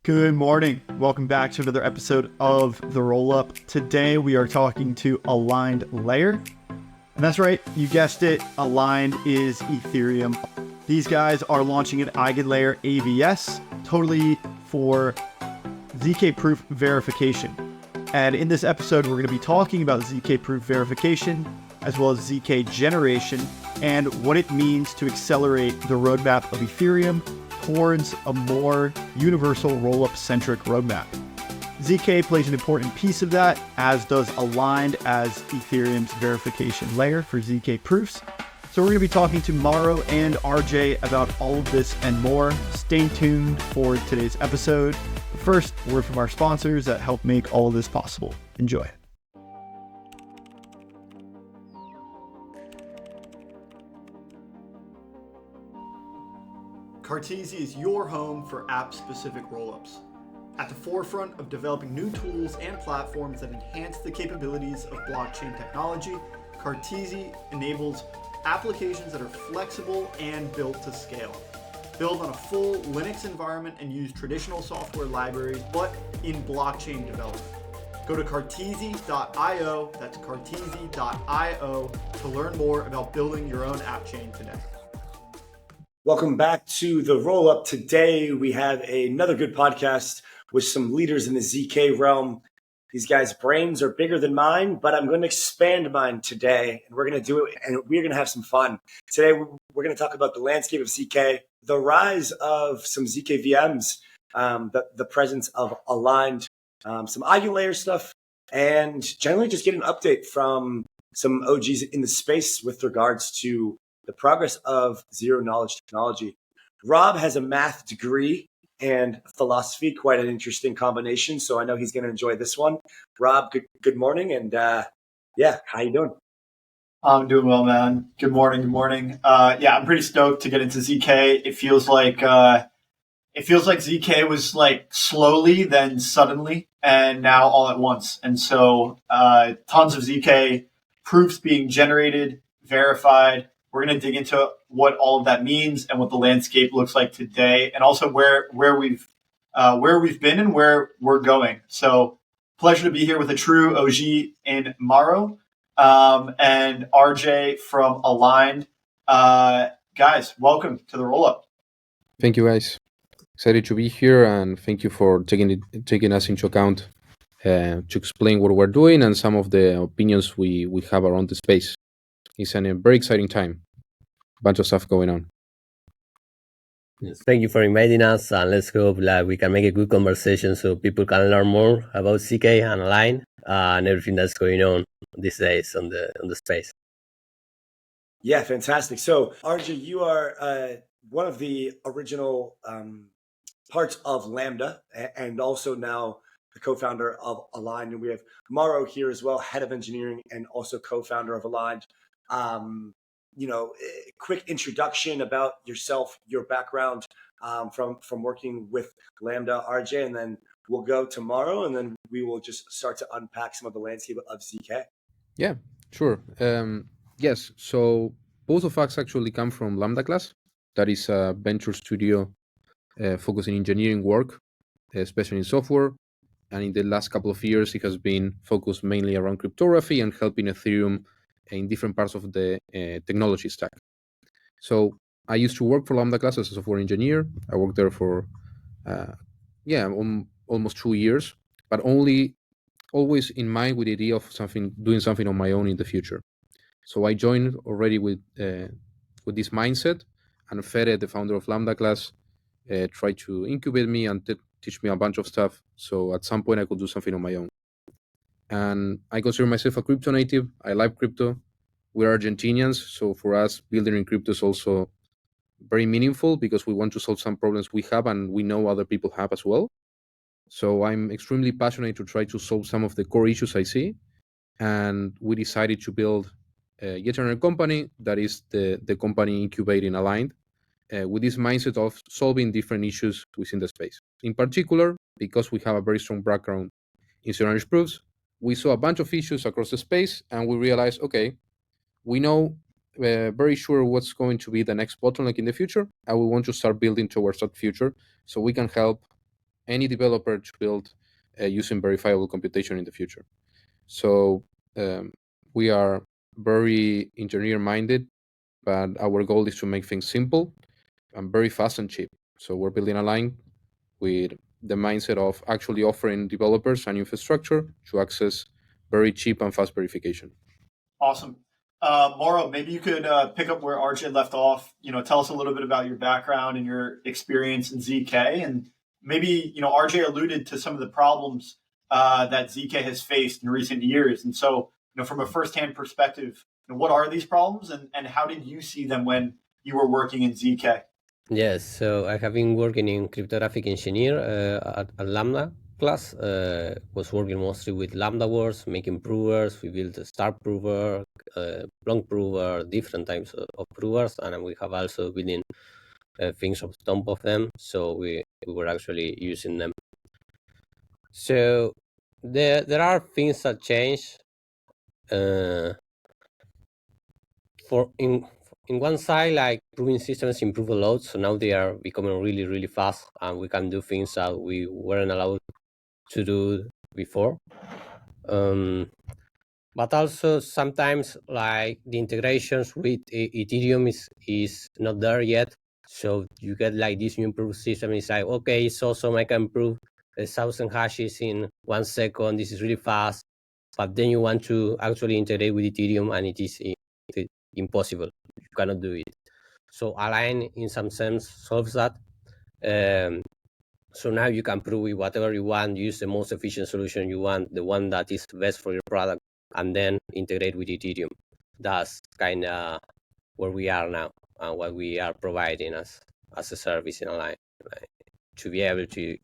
Good morning. Welcome back to another episode of The Rollup. Today we are talking to Aligned Layer. And that's right, you guessed it, Aligned is Ethereum. These guys are launching an Eigenlayer AVS totally for ZK proof verification. And in this episode, we're going to be talking about ZK proof verification as well as ZK generation and what it means to accelerate the roadmap of Ethereum towards a more universal rollup centric roadmap. ZK plays an important piece of that, as does Aligned as Ethereum's verification layer for ZK proofs. So we're going to be talking to Mauro and RJ about all of this and more. Stay tuned for today's episode. First, word from our sponsors that help make all of this possible. Enjoy. Cartesi is your home for app-specific rollups. At the forefront of developing new tools and platforms that enhance the capabilities of blockchain technology, Cartesi enables applications that are flexible and built to scale. Build on a full Linux environment and use traditional software libraries, but in blockchain development. Go to cartesi.io, that's cartesi.io, to learn more about building your own app chain today. Welcome back to The Rollup. Today we have another good podcast with some leaders in the ZK realm. These guys' brains are bigger than mine, but I'm going to expand mine today, and we're going to do it, and we're going to have some fun. Today we're going to talk about the landscape of ZK, the rise of some ZKVMs, the presence of Aligned, some Eigenlayer stuff, and generally just get an update from some OGs in the space with regards to the progress of zero-knowledge technology. Rob has a math degree and philosophy, quite an interesting combination, so I know he's going to enjoy this one. Rob, good morning, and how you doing? I'm doing well, man. Good morning. I'm pretty stoked to get into ZK. It feels like ZK was like slowly, then suddenly, and now all at once. And so tons of ZK proofs being generated, verified. We're going to dig into what all of that means and what the landscape looks like today, and also where we've been and where we're going. So, pleasure to be here with a true OG in Mauro and RJ from Aligned. Guys, welcome to the rollup. Thank you, guys. Excited to be here, and thank you for taking us into account to explain what we're doing and some of the opinions we have around the space. It's a very exciting time. Bunch of stuff going on. Yes, thank you for inviting us, and let's hope we can make a good conversation so people can learn more about ZK and Aligned and everything that's going on these days on the space. Yeah, fantastic. So, RJ, you are one of the original parts of Lambda, and also now the co-founder of Aligned. And we have Mauro here as well, head of engineering and also co-founder of Aligned. Quick introduction about yourself, your background from working with Lambda, RJ, and then we'll go to Mauro, and then we will just start to unpack some of the landscape of ZK. Yeah, sure. Yes, so both of us actually come from Lambda Class. That is a venture studio focusing on engineering work, especially in software. And in the last couple of years, it has been focused mainly around cryptography and helping Ethereum in different parts of the technology stack. So I used to work for Lambda Class as a software engineer. I worked there for almost 2 years, but always in mind with the idea of doing something on my own in the future. So I joined already with this mindset, and Fede, the founder of Lambda Class, tried to incubate me and teach me a bunch of stuff. So at some point I could do something on my own. And I consider myself a crypto native. I like crypto. We're Argentinians, so for us, building in crypto is also very meaningful because we want to solve some problems we have and we know other people have as well. So I'm extremely passionate to try to solve some of the core issues I see. And we decided to build yet another company that is the company incubating Aligned with this mindset of solving different issues within the space. In particular, because we have a very strong background in zero-knowledge proofs, we saw a bunch of issues across the space, and we realized, okay, we know very sure what's going to be the next bottleneck in the future, and we want to start building towards that future so we can help any developer to build using verifiable computation in the future. So we are very engineer minded, but our goal is to make things simple and very fast and cheap. So we're building a line with the mindset of actually offering developers an infrastructure to access very cheap and fast verification. Awesome. Mauro, maybe you could pick up where RJ left off. Tell us a little bit about your background and your experience in ZK, and maybe RJ alluded to some of the problems that ZK has faced in recent years. And so, from a firsthand perspective, what are these problems, and how did you see them when you were working in ZK? Yes, so I have been working in cryptographic engineer at Lambda Class. Was working mostly with Lambda words, making provers. We built a star prover, long prover, different types of provers, and we have also building things on top of them. So we were actually using them. So there are things that change. For in one side, like proving systems improve a lot, so now they are becoming really, really fast, and we can do things that we weren't allowed to do before. But also sometimes, like the integrations with Ethereum is not there yet, so you get like this new proof system. It's like, okay, it's awesome, I can prove 1,000 hashes in 1 second. This is really fast, but then you want to actually integrate with Ethereum, and it is impossible. You cannot do it. So Align, in some sense, solves that. So now you can prove with whatever you want, use the most efficient solution you want, the one that is best for your product, and then integrate with Ethereum. That's kind of where we are now, and what we are providing as a service in Align, right? To be able to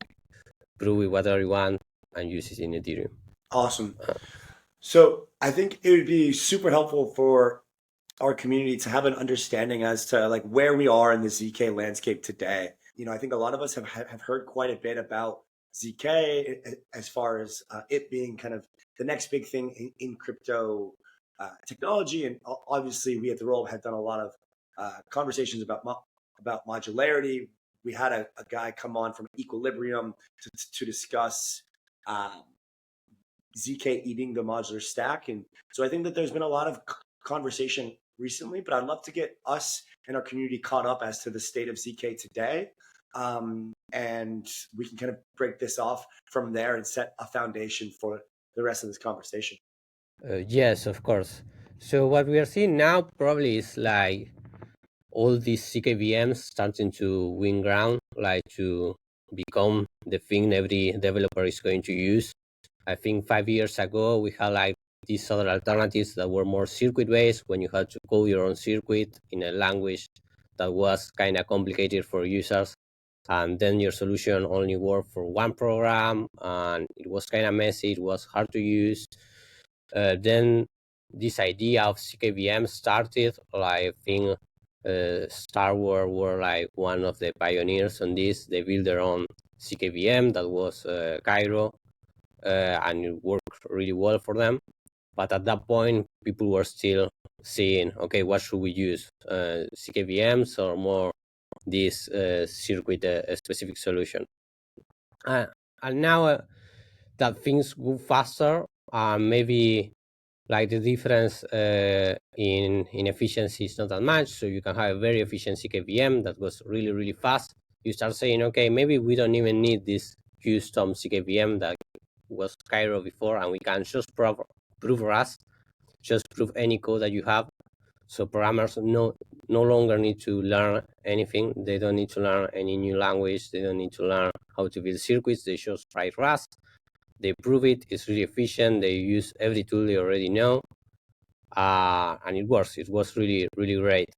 prove with whatever you want and use it in Ethereum. Awesome. So I think it would be super helpful for our community to have an understanding as to like where we are in the ZK landscape today. I think a lot of us have heard quite a bit about ZK as far as it being kind of the next big thing in crypto technology. And obviously we at the Roll have done a lot of conversations about modularity. We had a guy come on from Equilibrium to discuss ZK eating the modular stack. And so I think that there's been a lot of conversation recently, but I'd love to get us and our community caught up as to the state of ZK today. And we can kind of break this off from there and set a foundation for the rest of this conversation. Yes, of course. So what we are seeing now probably is like all these ZKVMs starting to win ground, like to become the thing every developer is going to use. I think 5 years ago, we had like these other alternatives that were more circuit-based, when you had to code your own circuit in a language that was kind of complicated for users. And then your solution only worked for one program, and it was kind of messy, it was hard to use. Then this idea of ZKVM started, like I think Star Wars were like one of the pioneers on this. They built their own ZKVM that was Cairo, and it worked really well for them. But at that point, people were still saying, okay, what should we use? ZKVMs or more this circuit specific solution? And now that things go faster, maybe like the difference in efficiency is not that much. So you can have a very efficient ZKVM that was really, really fast. You start saying, okay, maybe we don't even need this custom ZKVM that was Cairo before, and we can just prove Rust, just prove any code that you have. So programmers no longer need to learn anything. They don't need to learn any new language. They don't need to learn how to build circuits. They just write Rust. They prove it. It's really efficient. They use every tool they already know. And it works. It was really, really great.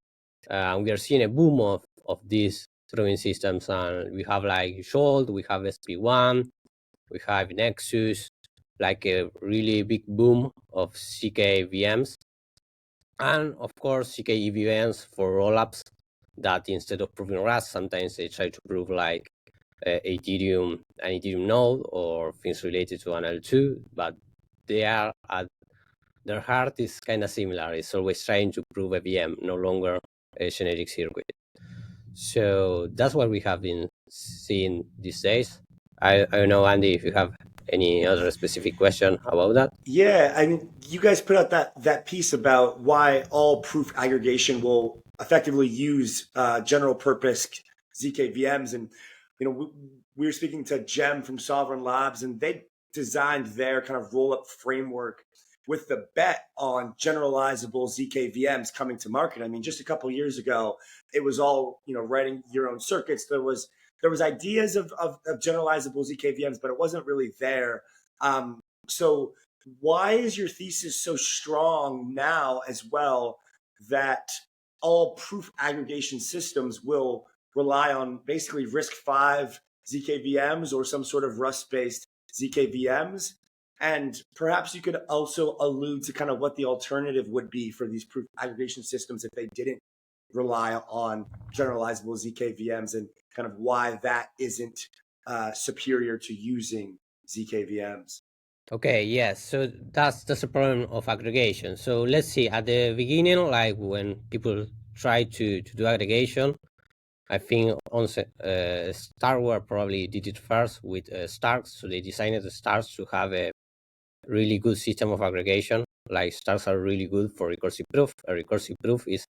We are seeing a boom of these proving systems. And we have like Jolt, we have SP1, we have Nexus, like a really big boom of ZKVMs. And of course, ZKVMs for rollups that instead of proving Rust, sometimes they try to prove like Ethereum, an Ethereum node, or things related to an L2, but they are at their heart is kind of similar. It's always trying to prove a VM, no longer a generic circuit. So that's what we have been seeing these days. I don't know, Andy, if you have any other specific question about that. Yeah, I mean, you guys put out that piece about why all proof aggregation will effectively use general purpose ZKVMs, and we were speaking to Jem from Sovereign Labs, and they designed their kind of roll up framework with the bet on generalizable ZKVMs coming to market. I mean, just a couple of years ago, it was all writing your own circuits. There was ideas of generalizable ZKVMs, but it wasn't really there. So why is your thesis so strong now as well that all proof aggregation systems will rely on basically RISC-V ZKVMs or some sort of Rust-based ZKVMs? And perhaps you could also allude to kind of what the alternative would be for these proof aggregation systems if they didn't rely on generalizable ZKVMs, and kind of why that isn't superior to using ZKVMs. Okay, yes. So that's a problem of aggregation. So let's see, at the beginning, like when people try to do aggregation, I think on Starware probably did it first with stars. So they designed the stars to have a really good system of aggregation. Like stars are really good for recursive proof. A recursive proof is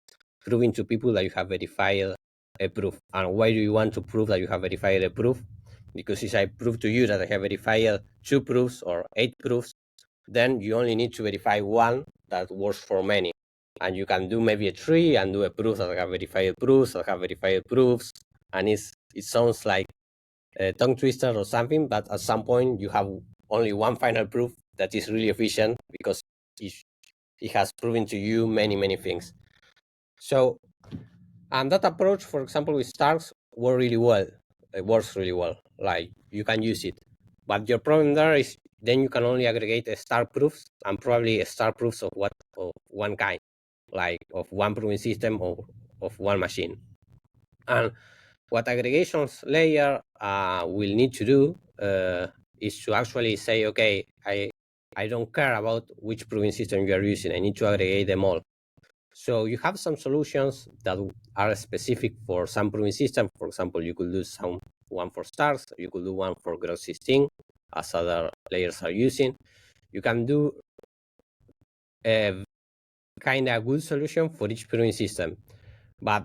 proving to people that you have verified a proof. And why do you want to prove that you have verified a proof? Because if I prove to you that I have verified 2 proofs or 8 proofs, then you only need to verify one that works for many. And you can do maybe a tree and do a proof that have verified proofs, that have verified proofs. And it sounds like a tongue twister or something, but at some point you have only one final proof that is really efficient because it has proven to you many things. So, and that approach, for example, with stars works really well. It works really well. Like you can use it, but your problem there is then you can only aggregate star proofs and probably star proofs of one kind, like of one proving system or of one machine. And what aggregations layer will need to do is to actually say, okay, I don't care about which proving system you are using. I need to aggregate them all. So you have some solutions that are specific for some proving system. For example, you could do one for stars. You could do one for gross 16, as other layers are using. You can do a kind of good solution for each proving system, but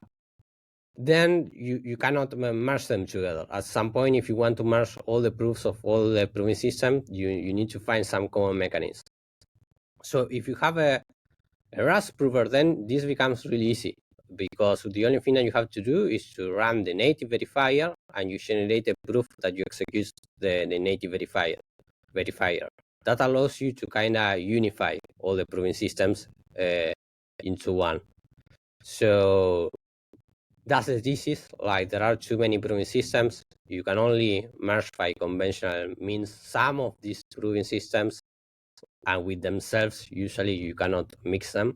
then you cannot merge them together. At some point, if you want to merge all the proofs of all the proving system, you need to find some common mechanism. So if you have a Rust prover, then this becomes really easy, because the only thing that you have to do is to run the native verifier and you generate a proof that you execute the native verifier. That allows you to kind of unify all the proving systems into one. So that's the thesis. Like there are too many proving systems. You can only merge by conventional means some of these proving systems, and with themselves, usually you cannot mix them.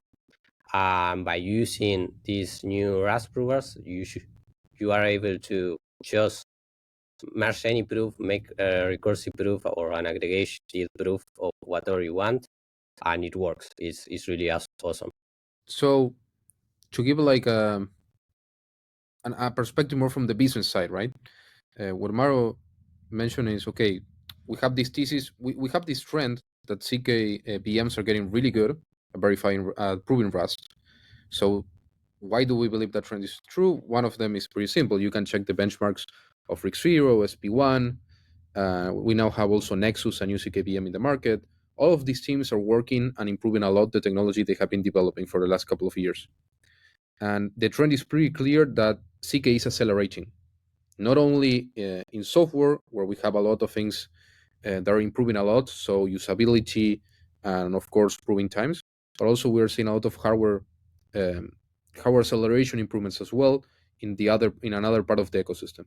By using these new Rust provers, you are able to just merge any proof, make a recursive proof or an aggregation proof of whatever you want, and it works. It's really awesome. So to give like a perspective more from the business side, right? What Mauro mentioned is, okay, we have this thesis, we have this trend that ZKVMs are getting really good at verifying, proving Rust. So why do we believe that trend is true? One of them is pretty simple. You can check the benchmarks of RISC-0, SP1. We now have also Nexus, a new ZKVM in the market. All of these teams are working and improving a lot the technology they have been developing for the last couple of years. And the trend is pretty clear that ZK is accelerating, not only in software, where we have a lot of things that are improving a lot, so usability and of course proving times, but also we're seeing a lot of hardware acceleration improvements as well in another part of the ecosystem.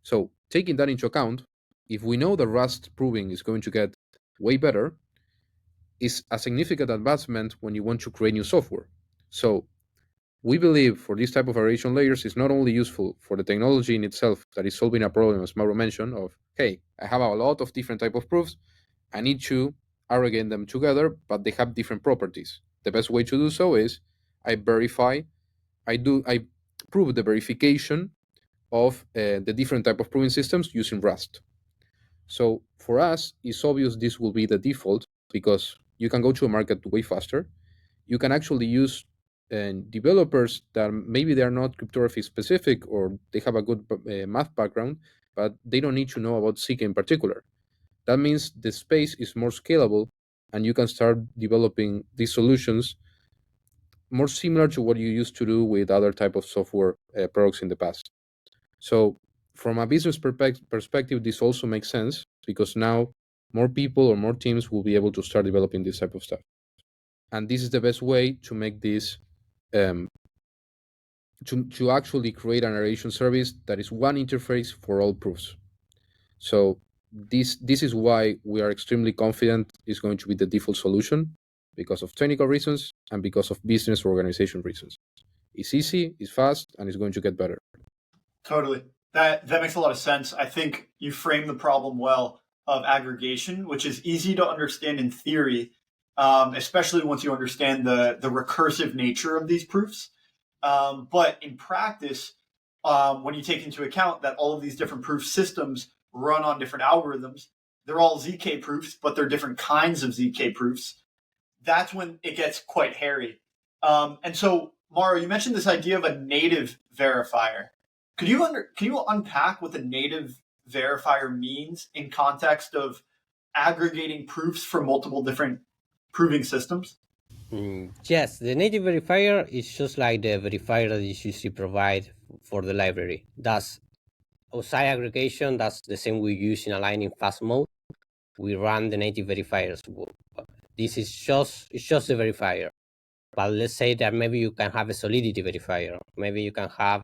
So taking that into account, if we know that Rust proving is going to get way better, is a significant advancement when you want to create new software. So we believe for this type of aggregation layers is not only useful for the technology in itself that is solving a problem, as Mauro mentioned, of, hey, I have a lot of different type of proofs, I need to aggregate them together, but they have different properties. The best way to do so is I prove the verification of the different type of proving systems using Rust. So for us, it's obvious this will be the default because you can go to a market way faster. You can actually use developers that maybe they're not cryptography specific or they have a good math background, but they don't need to know about ZK in particular. That means the space is more scalable and you can start developing these solutions more similar to what you used to do with other type of software products in the past. So from a business perspective, this also makes sense because now more people or more teams will be able to start developing this type of stuff. And this is the best way to make this um, to actually create an aggregation service that is one interface for all proofs. So this is why we are extremely confident it's going to be the default solution because of technical reasons and because of business or organization reasons. It's easy, it's fast, and it's going to get better. Totally. That makes a lot of sense. I think you framed the problem well of aggregation, which is easy to understand in theory, especially once you understand the recursive nature of these proofs. But in practice, when you take into account that all of these different proof systems run on different algorithms, they're all ZK proofs, but they're different kinds of ZK proofs. That's when it gets quite hairy. And so, Mauro, you mentioned this idea of a native verifier. Can you unpack what the native verifier means in context of aggregating proofs from multiple different proving systems? Yes, the native verifier is just like the verifier that is usually provided for the library. That's outside aggregation, that's the same we use in aligning fast mode. We run the native verifiers. This is just the verifier. But let's say that maybe you can have a solidity verifier. Maybe you can have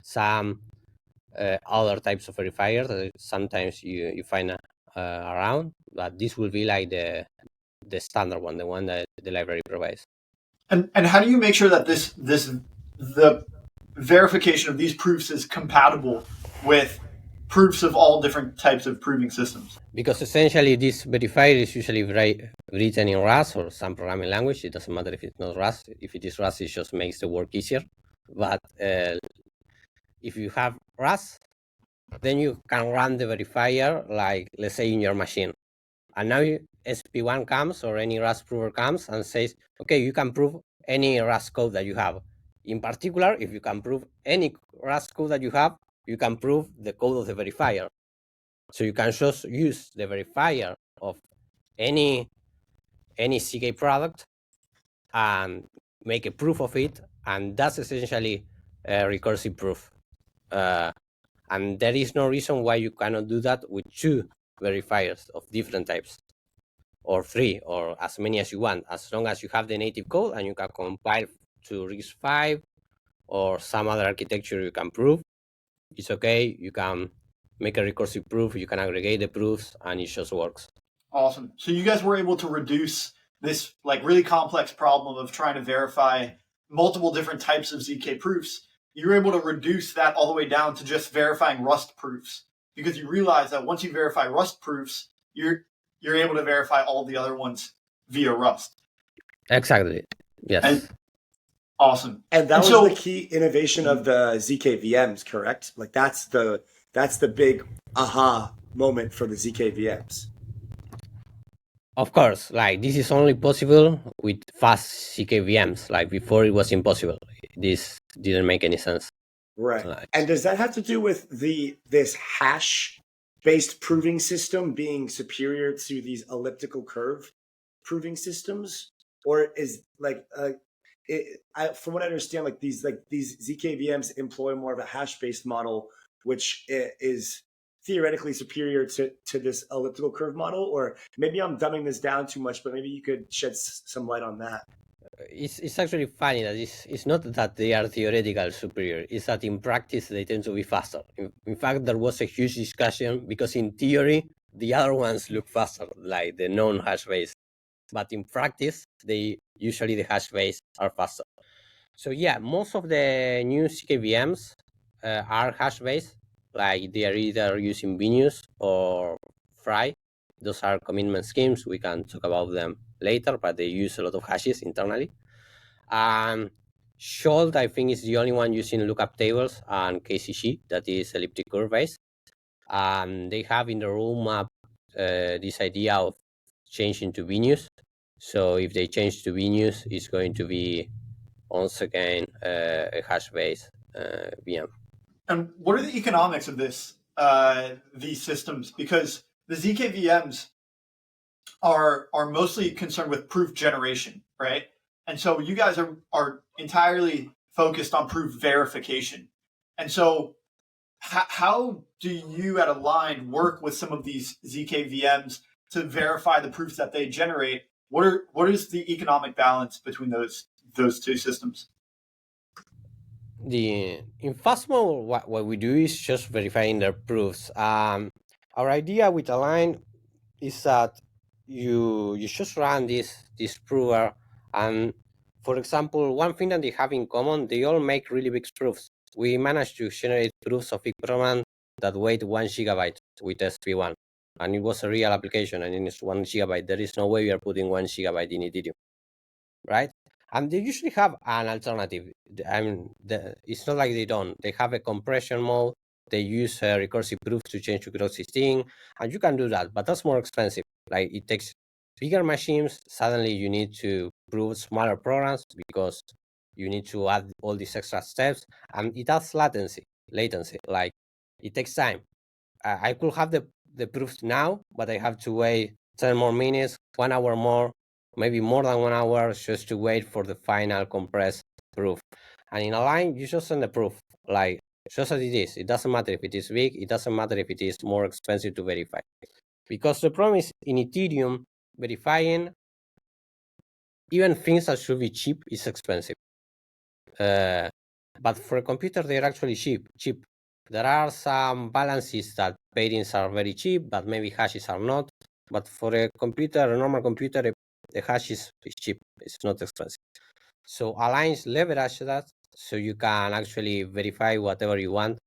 some other types of verifiers that sometimes you find around. But this will be like the standard one, the one that the library provides. And how do you make sure that the verification of these proofs is compatible with proofs of all different types of proving systems? Because essentially this verifier is usually written in Rust or some programming language. It doesn't matter if it's not Rust. If it is Rust, it just makes the work easier. But if you have Rust, then you can run the verifier, like let's say in your machine. And now SP1 comes or any Rust prover comes and says, okay, you can prove any Rust code that you have. In particular, if you can prove any Rust code that you have, you can prove the code of the verifier. So you can just use the verifier of any ZK product and make a proof of it, and that's essentially a recursive proof. And there is no reason why you cannot do that with two verifiers of different types, or three, or as many as you want, as long as you have the native code and you can compile to RISC-V or some other architecture you can prove. It's okay. You can make a recursive proof, you can aggregate the proofs, and it just works. Awesome. So you guys were able to reduce this like really complex problem of trying to verify multiple different types of ZK proofs. You were able to reduce that all the way down to just verifying Rust proofs, because you realize that once you verify Rust proofs, you're able to verify all the other ones via Rust. Exactly. Yes. Awesome. And that was the key innovation of the ZKVMs, correct? Like that's the big aha moment for the ZKVMs. Of course, like this is only possible with fast ZKVMs. Like before, it was impossible. This didn't make any sense. Right. Like, and does that have to do with this hash-based proving system being superior to these elliptical curve proving systems, or is like from what I understand, like these ZKVMs employ more of a hash-based model, which is theoretically superior to this elliptical curve model? Or maybe I'm dumbing this down too much, but maybe you could shed some light on that. It's actually funny that it's not that they are theoretical superior, it's that in practice they tend to be faster. In fact, there was a huge discussion because in theory the other ones look faster, like the non-hash based, but in practice usually the hash based are faster. So yeah, most of the new ZKVMs are hash based, like they are either using Venus or Fry. Those are commitment schemes. We can talk about them later, but they use a lot of hashes internally. Schuld, I think, is the only one using lookup tables and KCG, that is elliptic curve based. They have in the roadmap this idea of changing to Venus. So if they change to Venus, it's going to be once again a hash-based VM. And what are the economics of these systems? Because the ZKVMs are mostly concerned with proof generation, right? And so you guys are entirely focused on proof verification. And so how do you at Aligned work with some of these ZKVMs to verify the proofs that they generate? What is the economic balance between those two systems? In Fastmode, what we do is just verifying their proofs. Our idea with Align is that you just run this prover, and for example, one thing that they have in common, they all make really big proofs. We managed to generate proofs of big program that weighed 1 gigabyte with SP1, and it was a real application, and it's 1 gigabyte. There is no way we are putting 1 gigabyte in Ethereum, right? And they usually have an alternative. I mean, it's not like they don't. They have a compression mode. They use recursive proofs to change to Grox16, and you can do that, but that's more expensive. Like, it takes bigger machines. Suddenly you need to prove smaller programs because you need to add all these extra steps, and it adds latency. Like, it takes time. I could have the proofs now, but I have to wait 10 more minutes, 1 hour more, maybe more than 1 hour, just to wait for the final compressed proof. And in Align, you just send the proof, like, just as it is. It doesn't matter if it is big. It doesn't matter if it is more expensive to verify. Because the problem is, in Ethereum, verifying even things that should be cheap is expensive. But for a computer, they're actually cheap. There are some balances that pairings are very cheap, but maybe hashes are not. But for a normal computer, the hash is cheap. It's not expensive. So Alliance leverage that, so you can actually verify whatever you want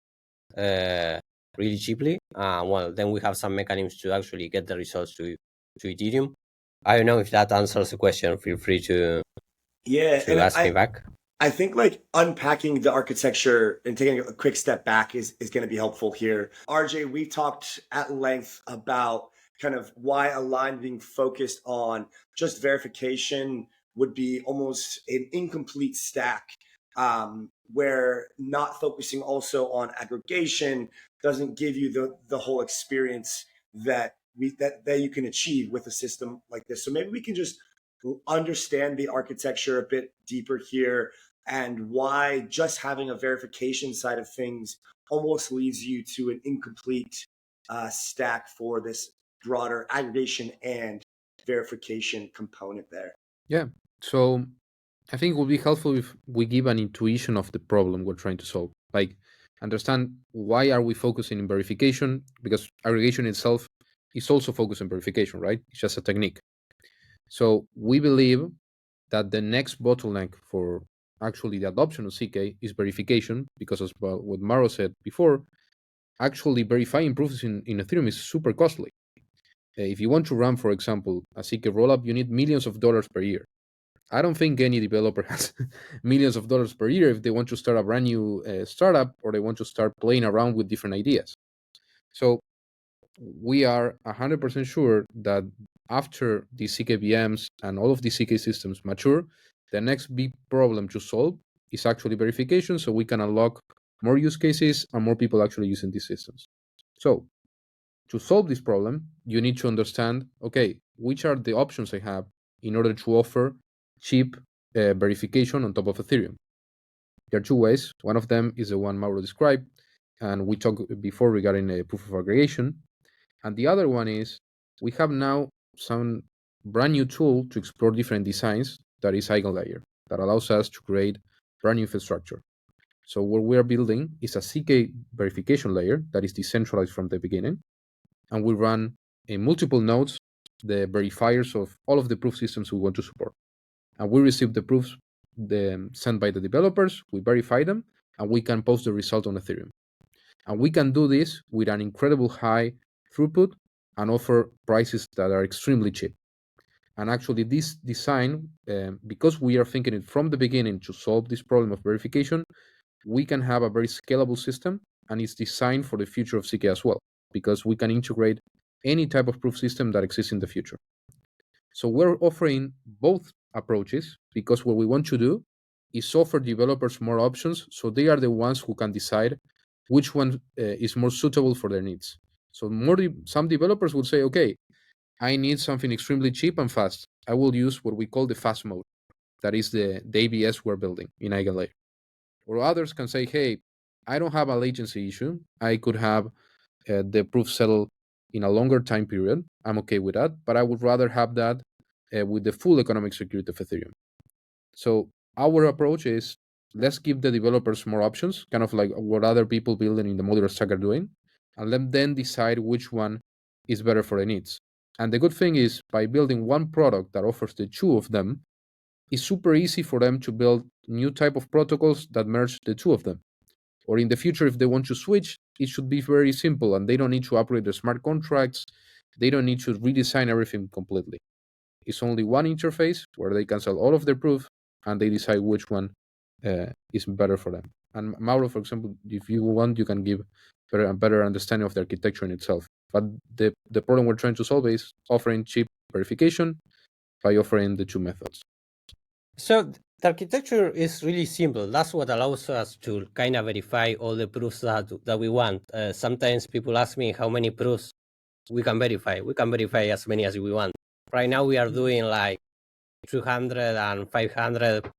really cheaply. Well, then we have some mechanisms to actually get the results to Ethereum. I don't know if that answers the question. Feel free to ask me back. I think like unpacking the architecture and taking a quick step back is going to be helpful here. RJ, we talked at length about kind of why Align being focused on just verification would be almost an incomplete stack, where not focusing also on aggregation doesn't give you the whole experience that you can achieve with a system like this. So maybe we can just understand the architecture a bit deeper here, and why just having a verification side of things almost leads you to an incomplete stack for this broader aggregation and verification component there. Yeah. So I think it would be helpful if we give an intuition of the problem we're trying to solve. Like, understand why are we focusing in verification? Because aggregation itself is also focused on verification, right? It's just a technique. So we believe that the next bottleneck for actually the adoption of ZK is verification, because as well, what Mauro said before, actually verifying proofs in Ethereum is super costly. If you want to run, for example, a ZK rollup, you need millions of dollars per year. I don't think any developer has millions of dollars per year if they want to start a brand new startup, or they want to start playing around with different ideas. So we are 100% sure that after the ZKVMs and all of the ZK systems mature, the next big problem to solve is actually verification, so we can unlock more use cases and more people actually using these systems. So to solve this problem, you need to understand, okay, which are the options I have in order to offer cheap verification on top of Ethereum. There are two ways. One of them is the one Mauro described, and we talked before regarding a proof of aggregation. And the other one is, we have now some brand new tool to explore different designs, that is Eigenlayer, that allows us to create brand new infrastructure. So what we're building is a ZK verification layer that is decentralized from the beginning, and we run in multiple nodes the verifiers of all of the proof systems we want to support. And we receive the proofs sent by the developers, we verify them, and we can post the result on Ethereum. And we can do this with an incredible high throughput and offer prices that are extremely cheap. And actually this design, because we are thinking it from the beginning to solve this problem of verification, we can have a very scalable system, and it's designed for the future of ZK as well, because we can integrate any type of proof system that exists in the future. So we're offering both approaches because what we want to do is offer developers more options, so they are the ones who can decide which one is more suitable for their needs. So some developers will say, okay, I need something extremely cheap and fast. I will use what we call the fast mode. That is the AVS we're building in Eigenlayer. Or others can say, hey, I don't have a latency issue. I could have the proof settled in a longer time period. I'm okay with that, but I would rather have that with the full economic security of Ethereum. So our approach is, let's give the developers more options, kind of like what other people building in the modular stack are doing, and let them decide which one is better for their needs. And the good thing is, by building one product that offers the two of them, it's super easy for them to build new type of protocols that merge the two of them. Or in the future, if they want to switch, it should be very simple and they don't need to upgrade their smart contracts. They don't need to redesign everything completely. It's only one interface where they can sell all of their proof and they decide which one is better for them. And Mauro, for example, if you want, you can give a better understanding of the architecture in itself. But the problem we're trying to solve is offering cheap verification by offering the two methods. So the architecture is really simple. That's what allows us to kind of verify all the proofs that we want. Sometimes people ask me how many proofs we can verify. We can verify as many as we want. Right now we are doing like 200 and 500,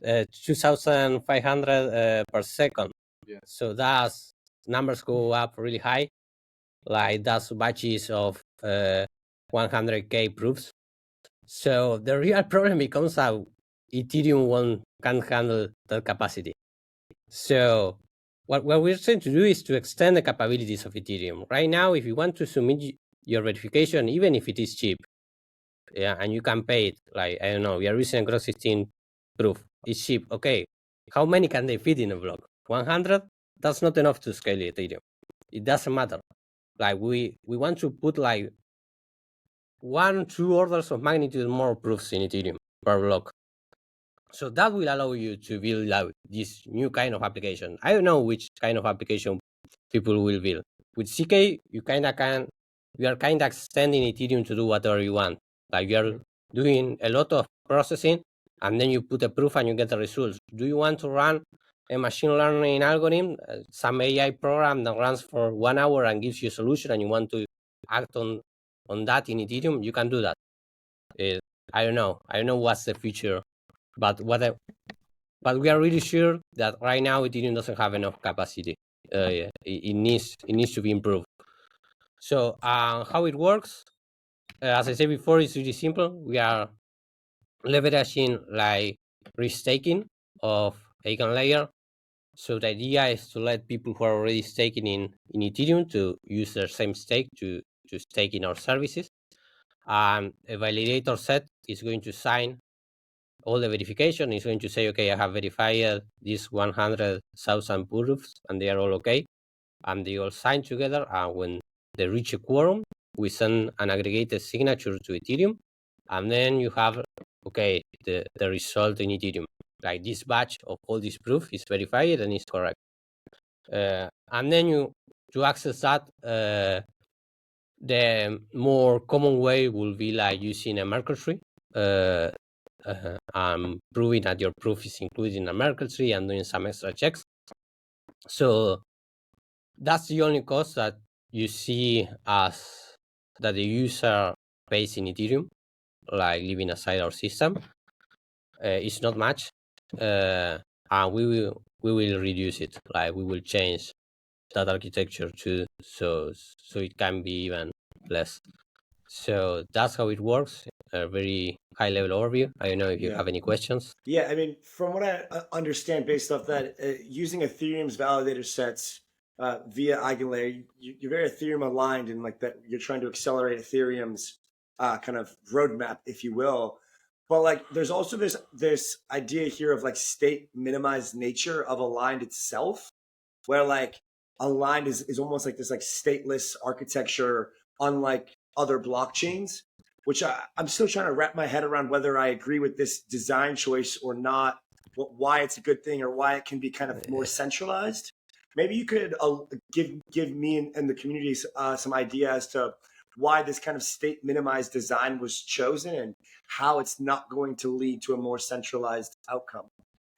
2,500 per second. Yeah. So that's numbers go up really high. Like that's batches of 100K proofs. So the real problem becomes that Ethereum can't handle that capacity. So what we're trying to do is to extend the capabilities of Ethereum. Right now, if you want to submit your verification, even if it is cheap, yeah, and you can pay it, like, I don't know, we are using a Gross 16 proof, it's cheap, okay. How many can they fit in a block? 100? That's not enough to scale Ethereum. It doesn't matter. Like we want to put like 1-2 orders of magnitude more proofs in Ethereum per block. So that will allow you to build out this new kind of application. I don't know which kind of application people will build. With ZK, you are kind of extending Ethereum to do whatever you want. Like you are doing a lot of processing, and then you put a proof and you get the results. Do you want to run a machine learning algorithm, some AI program that runs for 1 hour and gives you a solution, and you want to act on that in Ethereum? You can do that. I don't know what's the future, but we are really sure that right now Ethereum doesn't have enough capacity. It needs to be improved. So how it works, as I said before, it's really simple. We are leveraging like restaking of Eigenlayer. So the idea is to let people who are already staking in Ethereum to use their same stake to stake in our services. And a validator set is going to sign all the verification. Is going to say, okay, I have verified these 100,000 proofs and they are all okay. And they all sign together. And when they reach a quorum, we send an aggregated signature to Ethereum. And then you have, okay, the result in Ethereum. Like this batch of all this proof is verified and is correct. And then to access that, the more common way will be like using a Merkle tree, proving that your proof is included in a Merkle tree and doing some extra checks. So that's the only cost that you see as that the user pays in Ethereum, like leaving aside our system. It's not much, and we will reduce it. Like we will change that architecture too, so it can be even less. So that's how it works. A very high level overview. I don't know if you have any questions. Yeah, I mean, from what I understand, based off that, using Ethereum's validator sets via Eigenlayer, you're very Ethereum aligned, and like that, you're trying to accelerate Ethereum's kind of roadmap, if you will. But like, there's also this idea here of like state minimized nature of aligned itself, where like aligned is almost like this like stateless architecture, unlike other blockchains, which I'm still trying to wrap my head around whether I agree with this design choice or not, why it's a good thing or why it can be kind of more centralized. Maybe you could give me and the community some idea as to why this kind of state minimized design was chosen and how it's not going to lead to a more centralized outcome.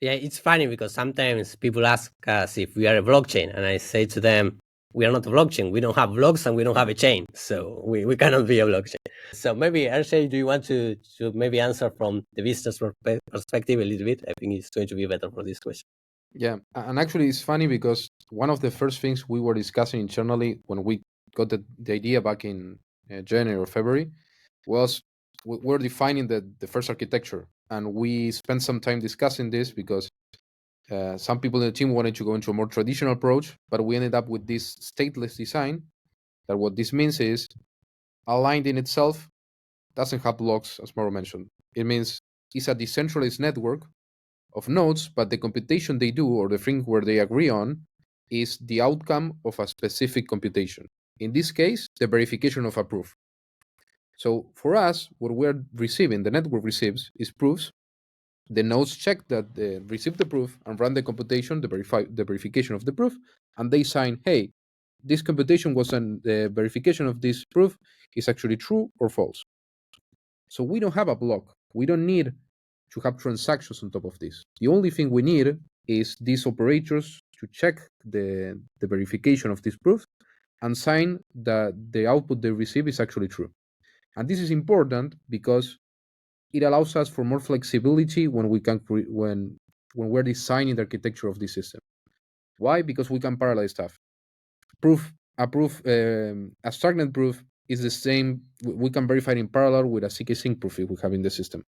Yeah, it's funny because sometimes people ask us if we are a blockchain, and I say to them, we are not a blockchain. We don't have blocks and we don't have a chain, so we cannot be a blockchain. So maybe, RJ, do you want to maybe answer from the business perspective a little bit? I think it's going to be better for this question. Yeah, and actually it's funny because one of the first things we were discussing internally when we got the idea back in January or February was we're defining the first architecture, and we spent some time discussing this because some people in the team wanted to go into a more traditional approach, but we ended up with this stateless design. That what this means is aligned in itself doesn't have blocks, as Mauro mentioned. It means it's a decentralized network of nodes, but the computation they do or the thing where they agree on is the outcome of a specific computation. In this case, the verification of a proof. So for us, what we're receiving, the network receives, is proofs. The nodes check that they receive the proof and run the computation, the verification of the proof, and they sign, hey, this computation was the verification of this proof is actually true or false. So we don't have a block. We don't need to have transactions on top of this. The only thing we need is these operators to check the verification of this proof and sign that the output they receive is actually true. And this is important because it allows us for more flexibility when we can when we're designing the architecture of this system. Why? Because we can parallel stuff. A stagnant proof is the same. We can verify it in parallel with a ZK sync proof if we have in the system.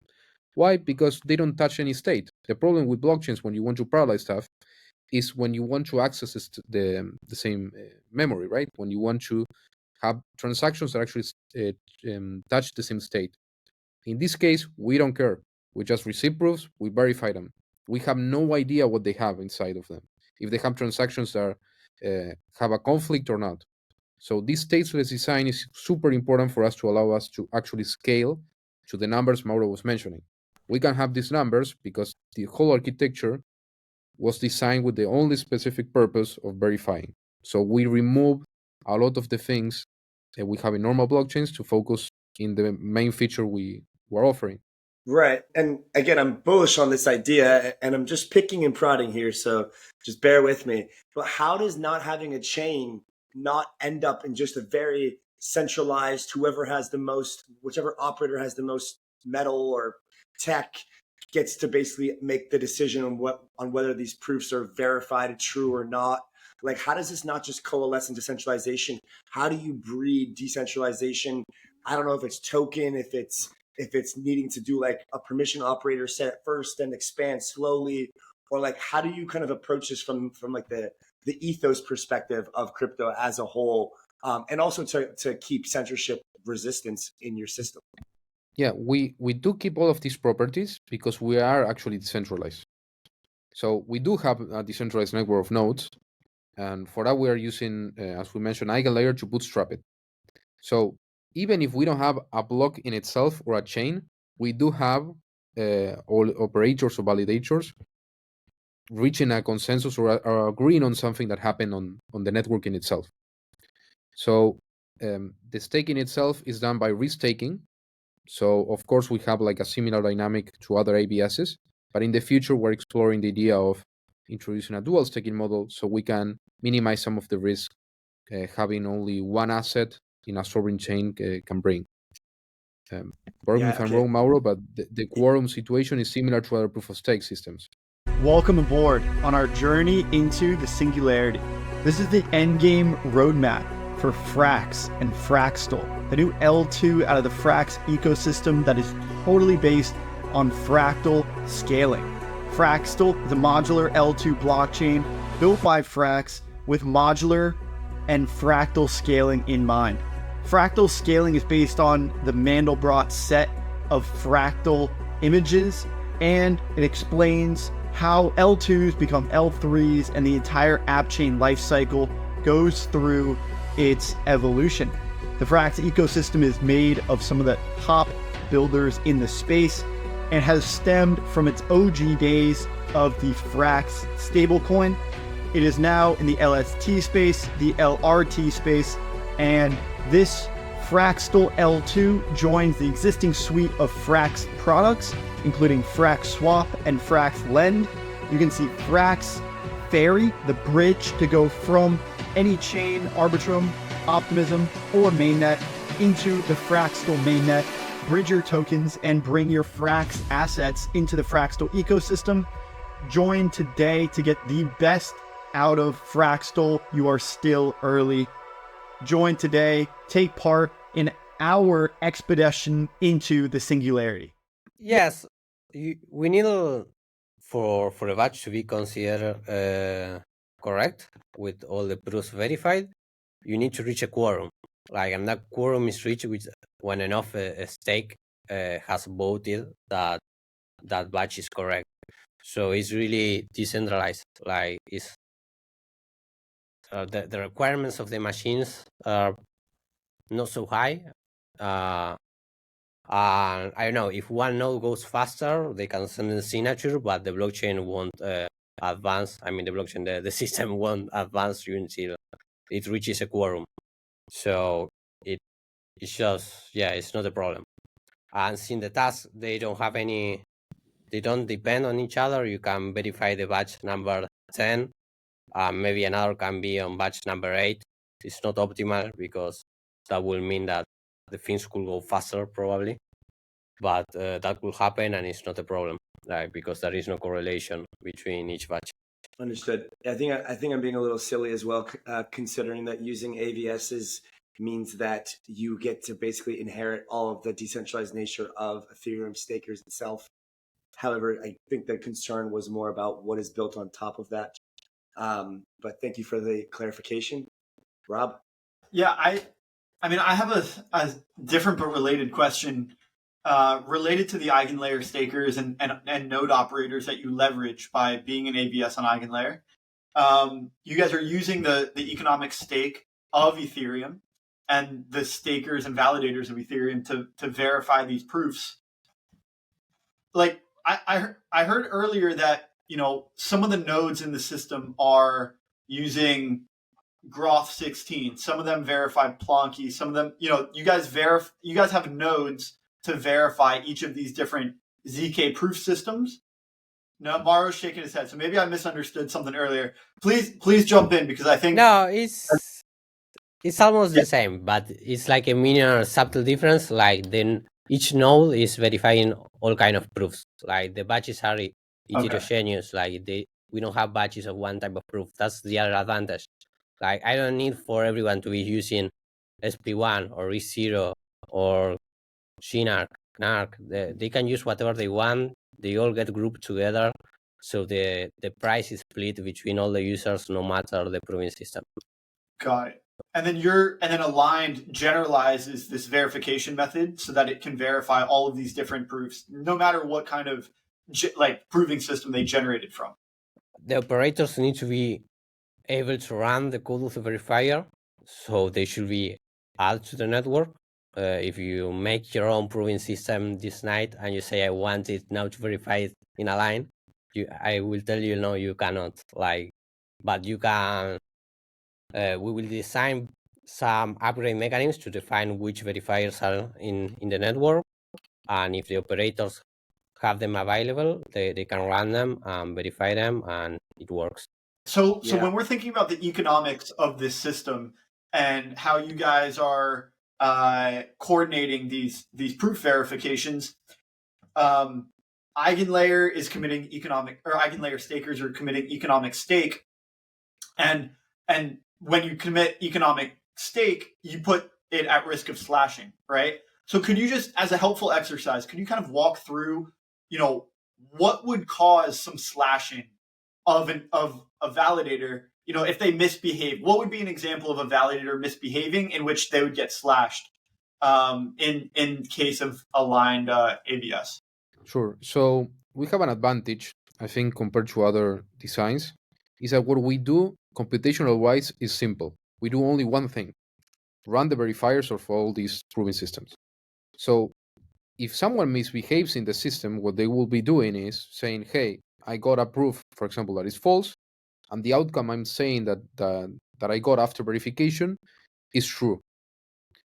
Why? Because they don't touch any state. The problem with blockchains when you want to parallel stuff is when you want to access the same memory, right? When you want to have transactions that actually touch the same state. In this case, we don't care. We just receive proofs, we verify them. We have no idea what they have inside of them, if they have transactions that have a conflict or not. So this stateless design is super important for us to allow us to actually scale to the numbers Mauro was mentioning. We can have these numbers because the whole architecture was designed with the only specific purpose of verifying. So we remove a lot of the things that we have in normal blockchains to focus in the main feature we're offering. Right. And again, I'm bullish on this idea and I'm just picking and prodding here. So just bear with me. But how does not having a chain not end up in just a very centralized, whichever operator has the most metal or tech gets to basically make the decision on whether these proofs are verified, true or not? Like, how does this not just coalesce into centralization? How do you breed decentralization? I don't know if it's token, if it's needing to do like a permission operator set at first and expand slowly, or like how do you kind of approach this from like the ethos perspective of crypto as a whole, and also to keep censorship resistance in your system? Yeah, we do keep all of these properties because we are actually decentralized. So we do have a decentralized network of nodes, and for that we are using, as we mentioned, Eigenlayer to bootstrap it. So even if we don't have a block in itself or a chain, we do have all operators or validators reaching a consensus or agreeing on something that happened on the network in itself. So the staking itself is done by restaking. So of course we have like a similar dynamic to other AVSs, but in the future we're exploring the idea of introducing a dual staking model so we can minimize some of the risk having only one asset in a sovereign chain can bring. Correct me if I'm wrong, Mauro, but the quorum situation is similar to other proof of stake systems. Welcome aboard on our journey into the singularity. This is the endgame roadmap for Frax and Fraxtal, the new L2 out of the Frax ecosystem that is totally based on fractal scaling. Fraxtal is a modular L2 blockchain built by Frax with modular and fractal scaling in mind. Fractal scaling is based on the Mandelbrot set of fractal images, and it explains how L2s become L3s and the entire app chain lifecycle goes through its evolution. The Frax ecosystem is made of some of the top builders in the space and has stemmed from its OG days of the Frax stablecoin. It is now in the LST space, the LRT space, and this Fractal L2 joins the existing suite of Frax products, including Frax Swap and Frax Lend. You can see Frax Ferry, the bridge to go from any chain, Arbitrum, Optimism, or mainnet into the Fractal mainnet, bridge your tokens, and bring your Frax assets into the Fractal ecosystem. Join today to get the best out of Fractal. You are still early. Join today. Take part in our expedition into the singularity. Yes, we need for a batch to be considered correct with all the proofs verified. You need to reach a quorum. And that quorum is reached when enough a stake has voted that batch is correct. So it's really decentralized. It's the requirements of the machines are not so high. And I don't know, if one node goes faster, they can send a signature, but the blockchain won't advance. I mean, the blockchain, the system won't advance until it reaches a quorum. So it's just, it's not a problem. And since the tasks, they don't depend on each other, you can verify the batch number 10. Maybe another can be on batch number 8. It's not optimal because that will mean that the things could go faster probably. But that will happen and it's not a problem, because there is no correlation between each batch. Understood. I think I'm being a little silly as well, considering that using AVSs means that you get to basically inherit all of the decentralized nature of Ethereum stakers itself. However, I think the concern was more about what is built on top of that. But thank you for the clarification, Rob. Yeah, I mean, I have a different but related question related to the Eigenlayer stakers and node operators that you leverage by being an AVS on Eigenlayer. You guys are using the economic stake of Ethereum and the stakers and validators of Ethereum to verify these proofs. Like I heard earlier that, some of the nodes in the system are using Groth 16. Some of them verified Plonky. Some of them, you guys have nodes to verify each of these different ZK proof systems. No, Mauro's shaking his head. So maybe I misunderstood something earlier. Please jump in, because I think No, it's almost the same, but it's like a minor subtle difference. Then each node is verifying all kind of proofs. The batches are heterogeneous. We don't have batches of one type of proof. That's the other advantage. I don't need for everyone to be using SP1 or E0 or Shinark, NARC. They can use whatever they want. They all get grouped together. So the price is split between all the users, no matter the proving system. Got it. And then aligned generalizes this verification method so that it can verify all of these different proofs, no matter what kind of proving system they generated from. The operators need to be able to run the code of the verifier, so they should be added to the network. If you make your own proving system this night and you say I want it now to verify it in a line, I will tell you no, you cannot. But you can. We will design some upgrade mechanisms to define which verifiers are in the network, and if the operators have them available, they can run them and verify them, and it works. So when we're thinking about the economics of this system and how you guys are coordinating these proof verifications, Eigenlayer is committing Eigenlayer stakers are committing economic stake, and when you commit economic stake, you put it at risk of slashing, right? So could you just, as a helpful exercise, could you kind of walk through, what would cause some slashing of a validator, if they misbehave? What would be an example of a validator misbehaving in which they would get slashed in case of aligned AVS? Sure. So we have an advantage, I think, compared to other designs, is that what we do computational wise is simple. We do only one thing: run the verifiers of all these proving systems. So if someone misbehaves in the system, what they will be doing is saying, hey, I got a proof, for example, that is false, and the outcome I'm saying that I got after verification is true.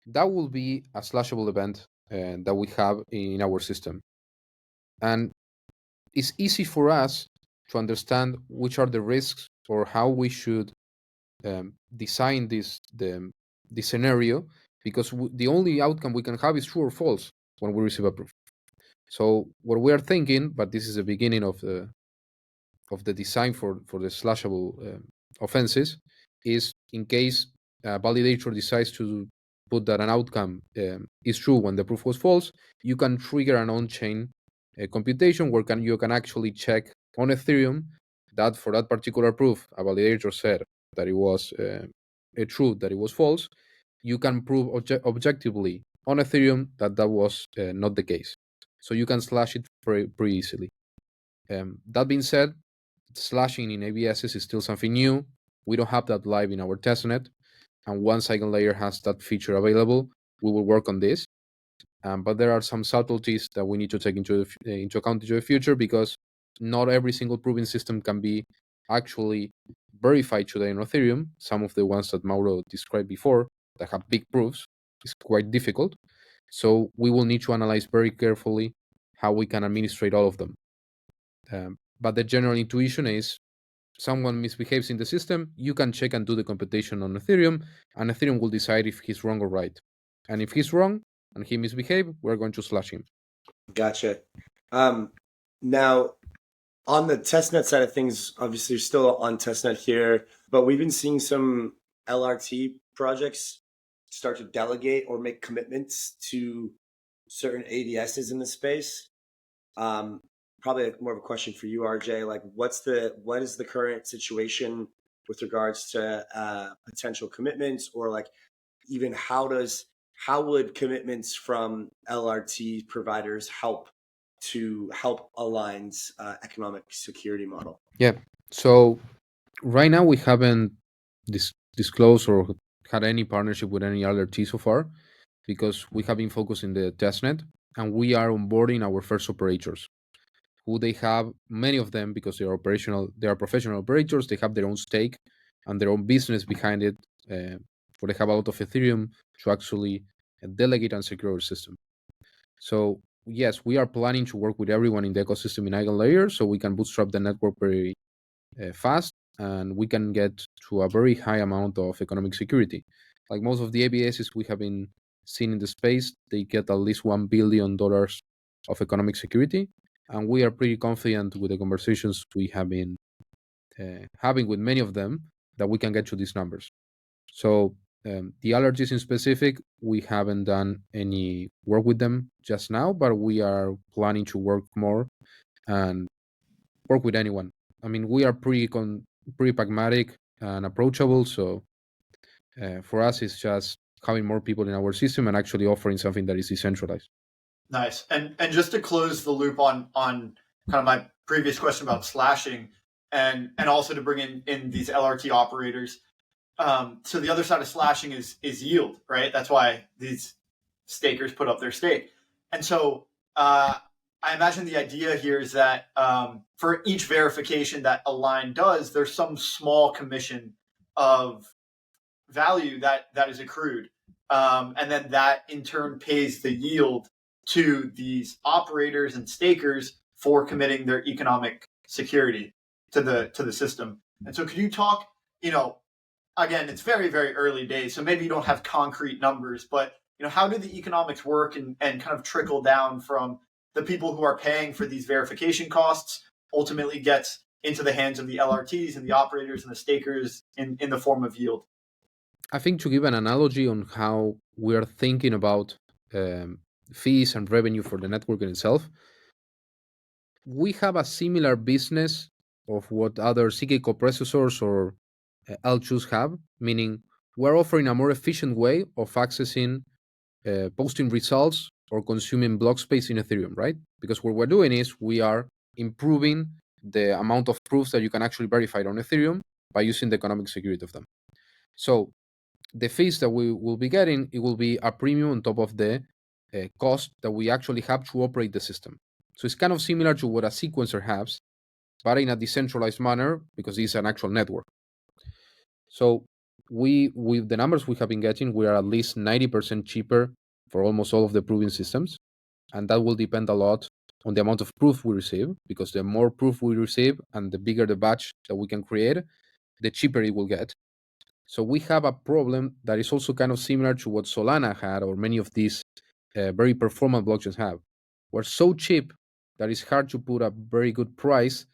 that will be a slashable event that we have in our system. And it's easy for us to understand which are the risks or how we should design this scenario, because the only outcome we can have is true or false when we receive a proof. So what we are thinking, but this is the beginning of the design for the slashable offenses, is in case a validator decides to put that an outcome is true when the proof was false, you can trigger an on-chain computation where you can actually check on Ethereum that for that particular proof, a validator said that it was true, that it was false. You can prove objectively on Ethereum that that was not the case. So you can slash it pretty easily. That being said, slashing in AVS is still something new. We don't have that live in our testnet. And once Eigenlayer has that feature available, we will work on this. But there are some subtleties that we need to take into account into the future, because not every single proving system can be actually verified today on Ethereum. Some of the ones that Mauro described before that have big proofs is quite difficult. So we will need to analyze very carefully how we can administrate all of them. But the general intuition is someone misbehaves in the system, you can check and do the computation on Ethereum, and Ethereum will decide if he's wrong or right. And if he's wrong and he misbehaved, we're going to slash him. Gotcha. Now, on the testnet side of things, obviously you're still on testnet here, but we've been seeing some LRT projects start to delegate or make commitments to certain AVSs in the space. Probably more of a question for you, RJ. Like, what is the current situation with regards to potential commitments, or like even how would commitments from LRT providers help Align's economic security model? Yeah. So right now we haven't disclosed or had any partnership with any LRT so far, because we have been focused in the testnet, and we are onboarding our first operators, who they have many of them because they are professional operators. They have their own stake and their own business behind it, where they have a lot of Ethereum to actually delegate and secure our system. So yes, we are planning to work with everyone in the ecosystem in Eigenlayer, so we can bootstrap the network very fast, and we can get to a very high amount of economic security. Like most of the ABSs we have been seeing in the space, they get at least $1 billion of economic security, and we are pretty confident with the conversations we have been having with many of them that we can get to these numbers. So the allergies in specific, we haven't done any work with them just now, but we are planning to work more and work with anyone. I mean, we are pretty pragmatic and approachable. So for us, it's just having more people in our system and actually offering something that is decentralized. Nice. And just to close the loop on kind of my previous question about slashing, and also to bring in these LRT operators. So the other side of slashing is yield, right? That's why these stakers put up their stake. And so I imagine the idea here is that for each verification that Align does, there's some small commission of value that is accrued. And then that in turn pays the yield to these operators and stakers for committing their economic security to the system. And so could you talk, again, it's very, very early days, so maybe you don't have concrete numbers, but how do the economics work and kind of trickle down from the people who are paying for these verification costs ultimately gets into the hands of the LRTs and the operators and the stakers in the form of yield? I think to give an analogy on how we are thinking about fees and revenue for the network in itself, we have a similar business of what other ZK coprocessors or L2s have, meaning we're offering a more efficient way of accessing, posting results or consuming block space in Ethereum, right? Because what we're doing is we are improving the amount of proofs that you can actually verify on Ethereum by using the economic security of them. So the fees that we will be getting, it will be a premium on top of the cost that we actually have to operate the system. So it's kind of similar to what a sequencer has, but in a decentralized manner, because this is an actual network. So with the numbers we have been getting, we are at least 90% cheaper for almost all of the proving systems, and that will depend a lot on the amount of proof we receive, because the more proof we receive and the bigger the batch that we can create, the cheaper it will get. So we have a problem that is also kind of similar to what Solana had, or many of these very performant blockchains have. We're so cheap that it's hard to put a very good price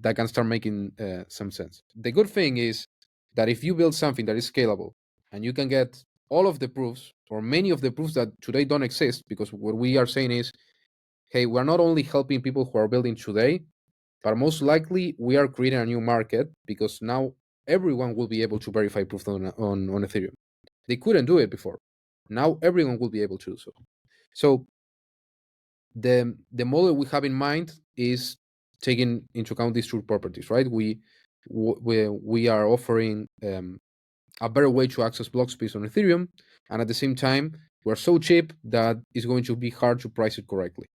that can start making some sense. The good thing is that if you build something that is scalable and you can get all of the proofs, or many of the proofs that today don't exist, because what we are saying is, hey, we're not only helping people who are building today, but most likely we are creating a new market, because now everyone will be able to verify proofs on Ethereum. They couldn't do it before. Now everyone will be able to do so. So the model we have in mind is taking into account these two properties, right? We are offering a better way to access block space on Ethereum, and at the same time, we're so cheap that it's going to be hard to price it correctly.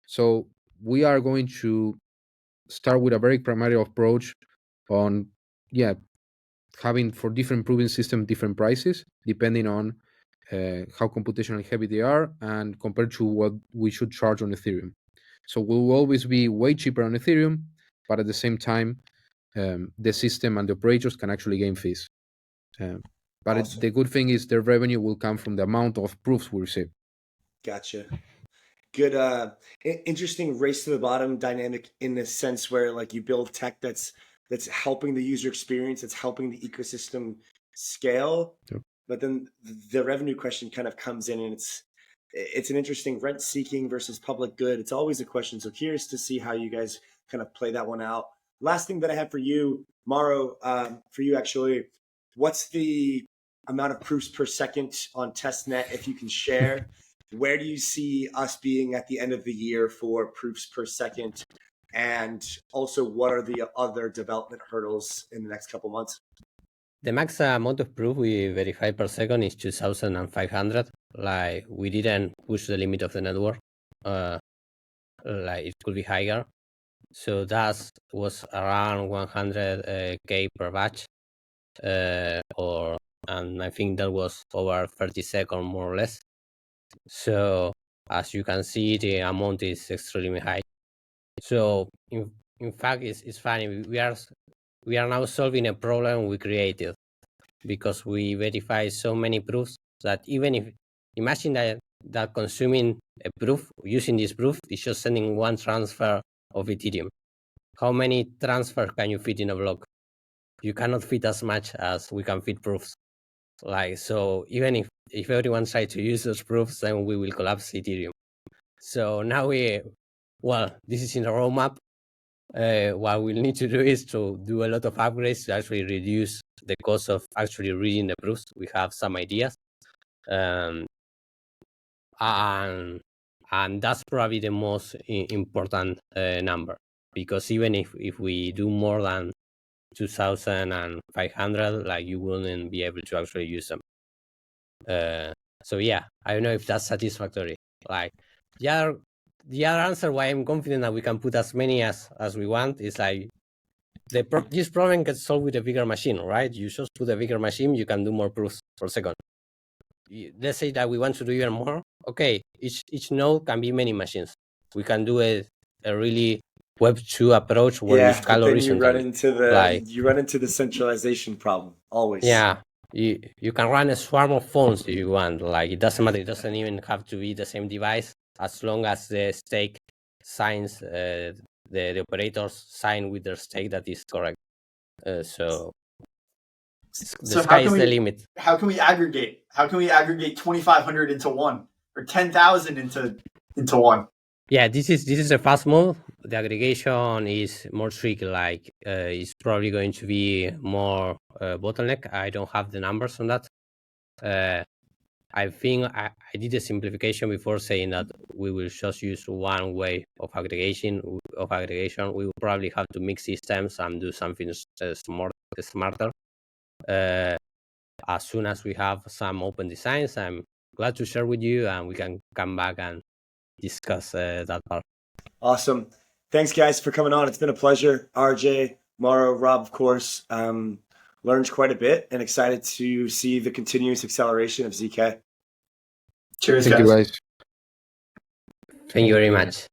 So we are going to start with a very pragmatic approach on, having for different proving system different prices depending on how computationally heavy they are and compared to what we should charge on Ethereum. So we'll always be way cheaper on Ethereum, but at the same time, the system and the operators can actually gain fees. But Awesome. the good thing is their revenue will come from the amount of proofs we receive. Gotcha. Good, interesting race to the bottom dynamic in the sense where like you build tech that's helping the user experience, that's helping the ecosystem scale. Yep. But then the revenue question kind of comes in, and it's an interesting rent seeking versus public good. It's always a question. So curious to see how you guys kind of play that one out. Last thing that I have for you, Mauro, for you actually, what's the amount of proofs per second on testnet, if you can share? Where do you see us being at the end of the year for proofs per second? And also, what are the other development hurdles in the next couple months? The max amount of proof we verify per second is 2,500. Like, we didn't push the limit of the network. Like, it could be higher. So that was around 100K per batch. And I think that was over 30 seconds, more or less. So as you can see, the amount is extremely high. So in fact, it's funny. We are now solving a problem we created, because we verify so many proofs that even if, imagine that consuming a proof, using this proof, is just sending one transfer of Ethereum. How many transfers can you fit in a block? You cannot fit as much as we can fit proofs. Like, so even if everyone tries to use those proofs, then we will collapse Ethereum. So now this is in the roadmap. What we'll need to do is to do a lot of upgrades to actually reduce the cost of actually reading the proofs. We have some ideas. And that's probably the most important number, because even if we do more than 2,500, like, you wouldn't be able to actually use them. So yeah, I don't know if that's satisfactory. Like, the other answer why I'm confident that we can put as many as we want is like, this problem gets solved with a bigger machine, right? You just put a bigger machine, you can do more proofs per second. Let's say that we want to do even more. Okay, each node can be many machines. We can do a really Web 2 approach where you scale horizontally. You run into the centralization problem always. Yeah, you can run a swarm of phones if you want. Like, it doesn't matter. It doesn't even have to be the same device, as long as the stake signs, the operators sign with their stake that is correct. So the sky is the limit. How can we aggregate? How can we aggregate 2,500 into one, or 10,000 into one? Yeah, this is a fast mode. The aggregation is more tricky. Like, it's probably going to be more bottleneck. I don't have the numbers on that. I think I did a simplification before, saying that we will just use one way of aggregation. We will probably have to mix systems and do something smarter. As soon as we have some open designs, I'm glad to share with you, and we can come back and discuss that part. Awesome. Thanks, guys, for coming on. It's been a pleasure. RJ, Mauro, Rob, of course. learned quite a bit and excited to see the continuous acceleration of ZK. Cheers, Thank you, guys. Thank you very much.